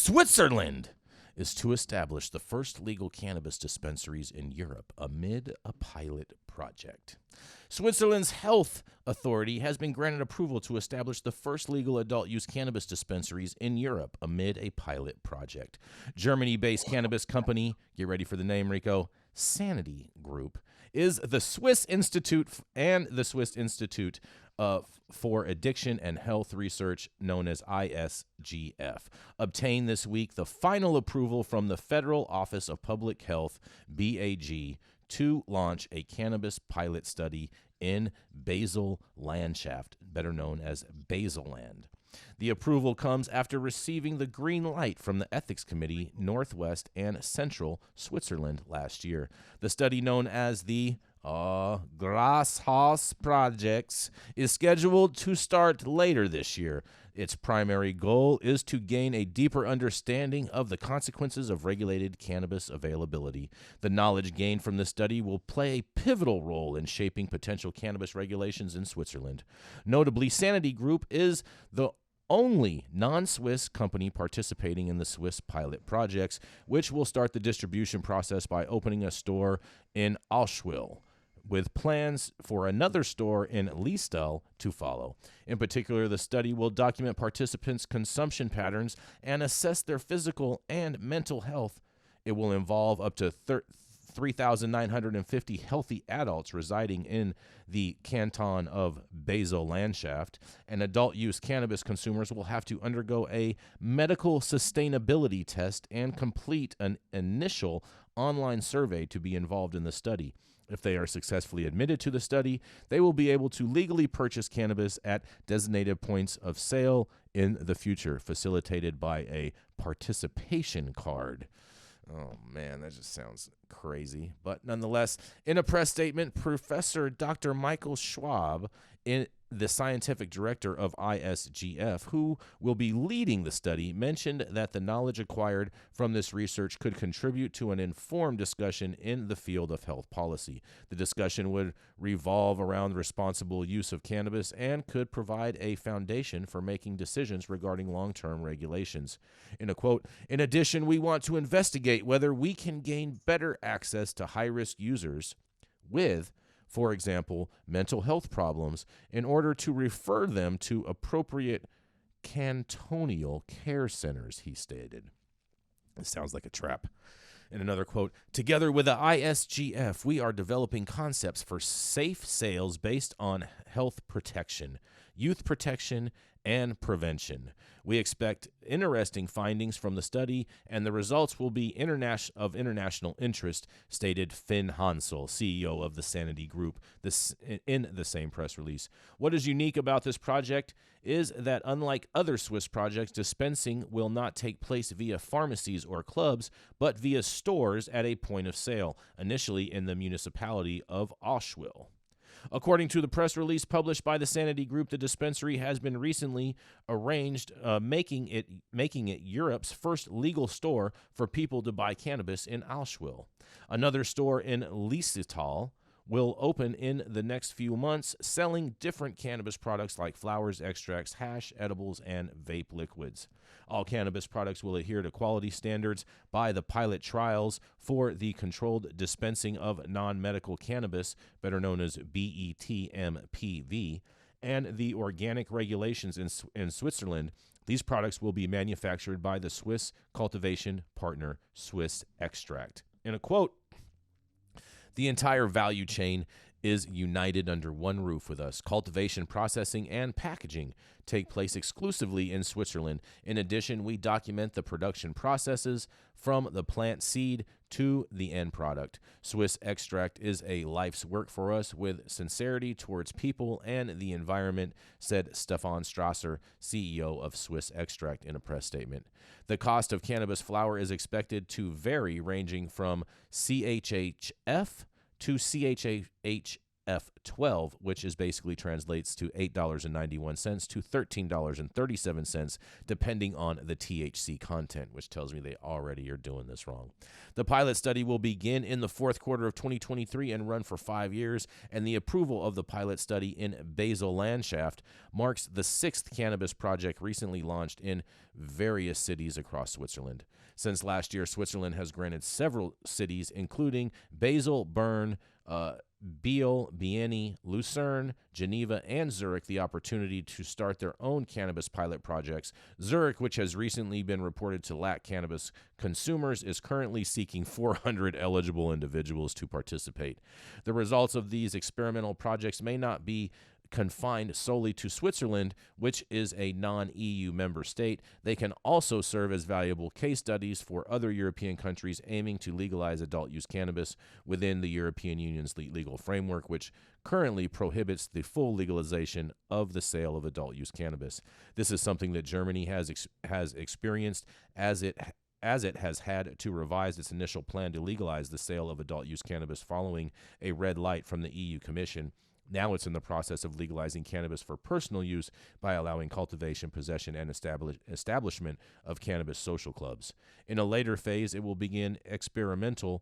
Switzerland is to establish the first legal cannabis dispensaries in Europe amid a pilot project. Switzerland's health authority has been granted approval to establish the first legal adult-use cannabis dispensaries in Europe amid a pilot project. Germany-based cannabis company, get ready for the name, Rico, Sanity Group, is the Swiss Institute for Addiction and Health Research, known as ISGF, obtained this week the final approval from the Federal Office of Public Health, BAG, to launch a cannabis pilot study in Basel Landschaft, better known as Baselland. The approval comes after receiving the green light from the Ethics Committee, Northwest and Central Switzerland last year. The study, known as the Glasshouse Projects, is scheduled to start later this year. Its primary goal is to gain a deeper understanding of the consequences of regulated cannabis availability. The knowledge gained from this study will play a pivotal role in shaping potential cannabis regulations in Switzerland. Notably, Sanity Group is the only non-Swiss company participating in the Swiss pilot projects, which will start the distribution process by opening a store in Allschwil, with plans for another store in Liestal to follow. In particular, the study will document participants' consumption patterns and assess their physical and mental health. It will involve up to 3,950 healthy adults residing in the canton of Basel-Landschaft, and adult-use cannabis consumers will have to undergo a medical sustainability test and complete an initial online survey to be involved in the study. If they are successfully admitted to the study, they will be able to legally purchase cannabis at designated points of sale in the future, facilitated by a participation card. Oh, man, that just sounds crazy. But nonetheless, in a press statement, Professor Dr. Michael Schwab, the scientific director of ISGF, who will be leading the study, mentioned that the knowledge acquired from this research could contribute to an informed discussion in the field of health policy. The discussion would revolve around responsible use of cannabis and could provide a foundation for making decisions regarding long-term regulations. In a quote, "In addition, we want to investigate whether we can gain better access to high-risk users with, for example, mental health problems, in order to refer them to appropriate cantonal care centers," he stated. It sounds like a trap. In another quote, "Together with the ISGF, we are developing concepts for safe sales based on health protection, youth protection, and prevention. We expect interesting findings from the study, and the results will be of international interest," stated Finn Hansel, CEO of the Sanity Group, in the same press release. What is unique about this project is that, unlike other Swiss projects, dispensing will not take place via pharmacies or clubs, but via stores at a point of sale, initially in the municipality of Allschwil. According to the press release published by the Sanity Group, the dispensary has been recently arranged, making it Europe's first legal store for people to buy cannabis in Allschwil. Another store in Liestal will open in the next few months, selling different cannabis products like flowers, extracts, hash, edibles, and vape liquids. All cannabis products will adhere to quality standards by the pilot trials for the controlled dispensing of non-medical cannabis, better known as BETMPV, and the organic regulations in Switzerland. These products will be manufactured by the Swiss cultivation partner, Swiss Extract. In a quote, "The entire value chain is united under one roof with us. Cultivation, processing, and packaging take place exclusively in Switzerland. In addition, we document the production processes from the plant seed to the end product. Swiss Extract is a life's work for us, with sincerity towards people and the environment," said Stefan Strasser, CEO of Swiss Extract, in a press statement. The cost of cannabis flower is expected to vary, ranging from CHHF to CHH F12, which is basically translates to $8.91 to $13.37, depending on the THC content, which tells me they already are doing this wrong. The pilot study will begin in the fourth quarter of 2023 and run for 5 years, and the approval of the pilot study in Basel Landschaft marks the sixth cannabis project recently launched in various cities across Switzerland. Since last year, Switzerland has granted several cities, including Basel, Bern, Biel, Bienne, Lucerne, Geneva, and Zurich, the opportunity to start their own cannabis pilot projects. Zurich, which has recently been reported to lack cannabis consumers, is currently seeking 400 eligible individuals to participate. The results of these experimental projects may not be confined solely to Switzerland, which is a non-EU member state. They can also serve as valuable case studies for other European countries aiming to legalize adult use cannabis within the European Union's legal framework, which currently prohibits the full legalization of the sale of adult use cannabis. This is something that Germany has experienced as it has had to revise its initial plan to legalize the sale of adult use cannabis following a red light from the EU Commission. Now it's in the process of legalizing cannabis for personal use by allowing cultivation, possession, and establishment of cannabis social clubs. In a later phase, it will begin an experimental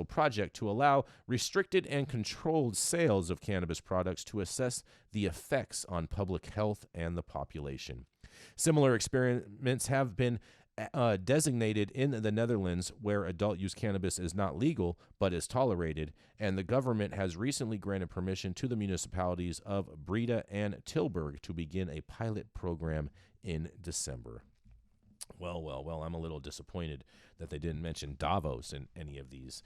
project to allow restricted and controlled sales of cannabis products to assess the effects on public health and the population. Similar experiments have been designated in the Netherlands, where adult use cannabis is not legal but is tolerated, and the government has recently granted permission to the municipalities of Breda and Tilburg to begin a pilot program in December. Well, I'm a little disappointed that they didn't mention Davos in any of these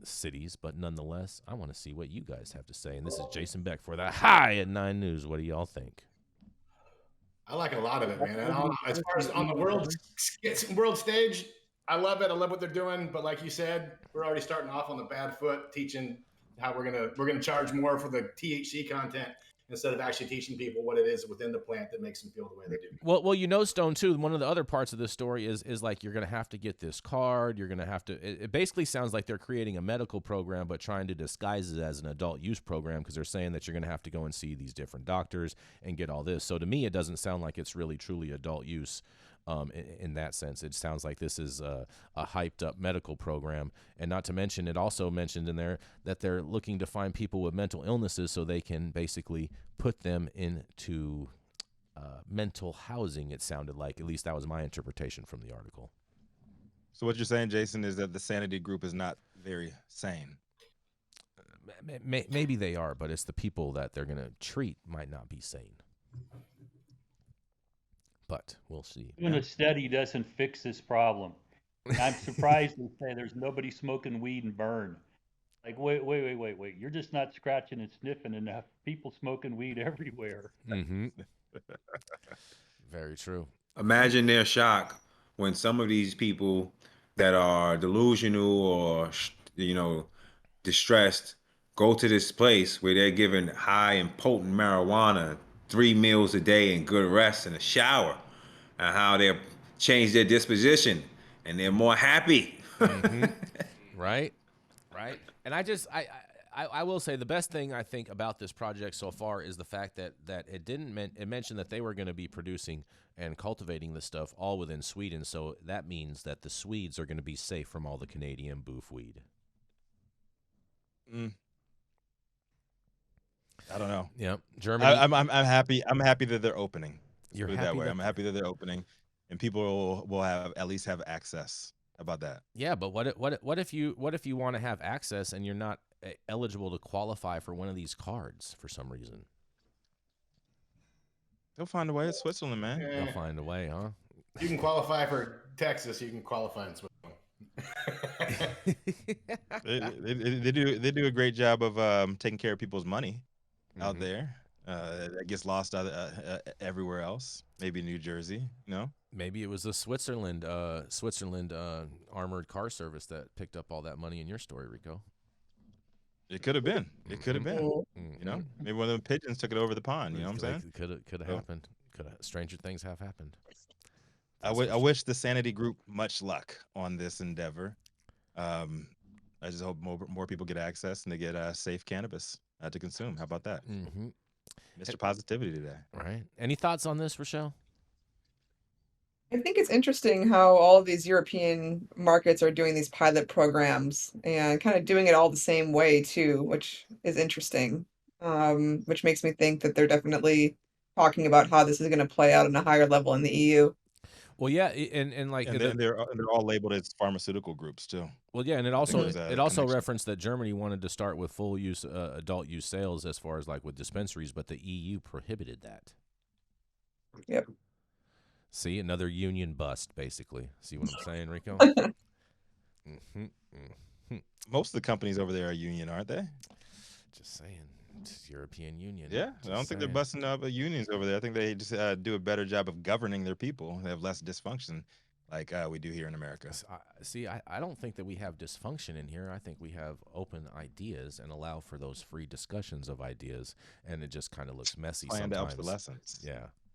cities, but nonetheless, I want to see what you guys have to say. And this is Jason Beck for the High at 9 News. What do y'all think? I like a lot of it, man. And as far as on the world stage, I love it. I love what they're doing. But like you said, we're already starting off on the bad foot, teaching how we're gonna charge more for the THC content instead of actually teaching people what it is within the plant that makes them feel the way they do. Well, Stone, too, one of the other parts of this story is like you're going to have to get this card. You're going to have to – it basically sounds like they're creating a medical program but trying to disguise it as an adult use program because they're saying that you're going to have to go and see these different doctors and get all this. So to me, it doesn't sound like it's really truly adult use. In that sense, it sounds like this is a hyped up medical program. And not to mention, it also mentioned in there that they're looking to find people with mental illnesses so they can basically put them into mental housing, it sounded like. At least that was my interpretation from the article. So what you're saying, Jason, is that the sanity group is not very sane. Maybe they are, but it's the people that they're going to treat might not be sane. But we'll see. Doing a study doesn't fix this problem. I'm surprised they say there's nobody smoking weed and burn. Like, wait. You're just not scratching and sniffing enough. People smoking weed everywhere. Mm-hmm. Very true. Imagine their shock when some of these people that are delusional or, distressed go to this place where they're given high and potent marijuana 3 meals a day and good rest and a shower, and how they've changed their disposition and they're more happy. Mm-hmm. Right. And I will say the best thing I think about this project so far is the fact that it it mentioned that they were going to be producing and cultivating this stuff all within Sweden. So that means that the Swedes are going to be safe from all the Canadian boof weed. I don't know. Yeah, Germany. I'm happy. I'm happy that they're opening. You're put it happy that way. that- I'm happy that they're opening, and people will have at least have access. About that. Yeah, but what if you want to have access and you're not eligible to qualify for one of these cards for some reason? They'll find a way. It's Switzerland, man. Yeah. They'll find a way, huh? You can qualify for Texas. You can qualify in Switzerland. They do a great job of taking care of people's money out there. That gets lost everywhere else. Maybe New Jersey, Maybe it was the Switzerland armored car service that picked up all that money in your story, Rico. It could have been. It could have been. Mm-hmm. Maybe one of the pigeons took it over the pond. You know what I'm saying? Could have happened. Stranger things have happened. I wish the Sanity Group much luck on this endeavor. I just hope more people get access and they get safe cannabis to consume. How about that, Mm-hmm. Mr. Positivity today? Right. Any thoughts on this, Rochelle? I think it's interesting how all of these European markets are doing these pilot programs and kind of doing it all the same way too, which is interesting. Which makes me think that they're definitely talking about how this is going to play out on a higher level in the EU. Well, yeah, and like And they're all labeled as pharmaceutical groups too. well, yeah, and it I think also there's a it also connection. referenced that Germany wanted to start with full use adult use sales as far as like with dispensaries, but the EU prohibited that. Yep. See, another union bust, basically. See what I'm saying, Rico? Mm-hmm. Mm-hmm. Most of the companies over there are union, aren't they? Just saying, it's European Union. Yeah, I Just don't think they're saying. busting up unions over there. I think they just do a better job of governing their people. They have less dysfunction, like we do here in America. See, I don't think that we have dysfunction in here. I think we have open ideas and allow for those free discussions of ideas, and it just kind of looks messy Planned sometimes. obsolescence. Yeah.